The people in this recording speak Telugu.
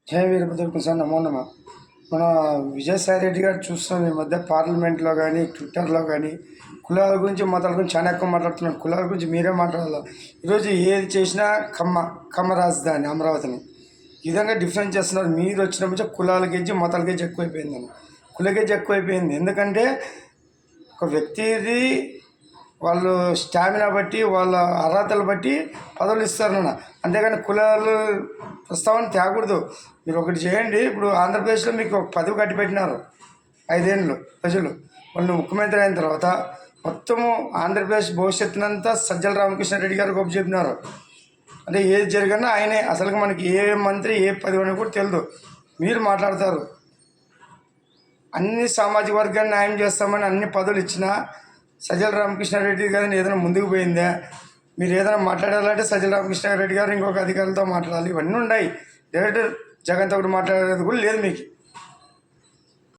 జై వీరభద్ర సార్ నమో నమ. మన విజయసాయి రెడ్డి గారు చూస్తున్నాం ఈ మధ్య పార్లమెంట్లో కానీ ట్విట్టర్లో కానీ కులాల గురించి మతాల గురించి చాలా ఎక్కువ మాట్లాడుతున్నాడు. కులాల గురించి మీరే మాట్లాడాలి. ఈరోజు ఏది చేసినా కమ్మ రాజధాని అమరావతిని ఈ విధంగా డిఫరెన్స్ చేస్తున్నారు. మీరు వచ్చినప్పుడు కులాల గెజ్జి మతాల గెజ్జి ఎక్కువైపోయిందని, కుల గెజ్జి ఎక్కువైపోయింది. ఎందుకంటే ఒక వ్యక్తిది వాళ్ళు స్టామినా బట్టి వాళ్ళ అర్హతలు బట్టి పదవులు ఇస్తారన్న, అంతేగాని కులాలు ప్రస్తావన తేకూడదు. మీరు ఒకటి చేయండి. ఇప్పుడు ఆంధ్రప్రదేశ్లో మీకు ఒక పదవి కట్టిపెట్టినారు 5 ఏళ్ళు ప్రజలు. వాళ్ళు ముఖ్యమంత్రి అయిన తర్వాత మొత్తము ఆంధ్రప్రదేశ్ భవిష్యత్తునంతా సజ్జల రామకృష్ణారెడ్డి గారు గొప్ప చెప్పినారు. అంటే ఏది జరిగినా ఆయనే. అసలు మనకి ఏ మంత్రి ఏ పదవి అని కూడా తెలియదు. మీరు మాట్లాడతారు అన్ని సామాజిక వర్గాన్ని న్యాయం చేస్తామని అన్ని పదవులు ఇచ్చినా సజ్జల రామకృష్ణారెడ్డి గారిని ఏదైనా ముందుకు పోయిందా? మీరు ఏదైనా మాట్లాడాలంటే సజ్జల రామకృష్ణారెడ్డి గారు ఇంకొక అధికారులతో మాట్లాడాలి. ఇవన్నీ ఉన్నాయి. డైరెక్టర్ జగన్తో కూడా మాట్లాడేది కూడా లేదు మీకు.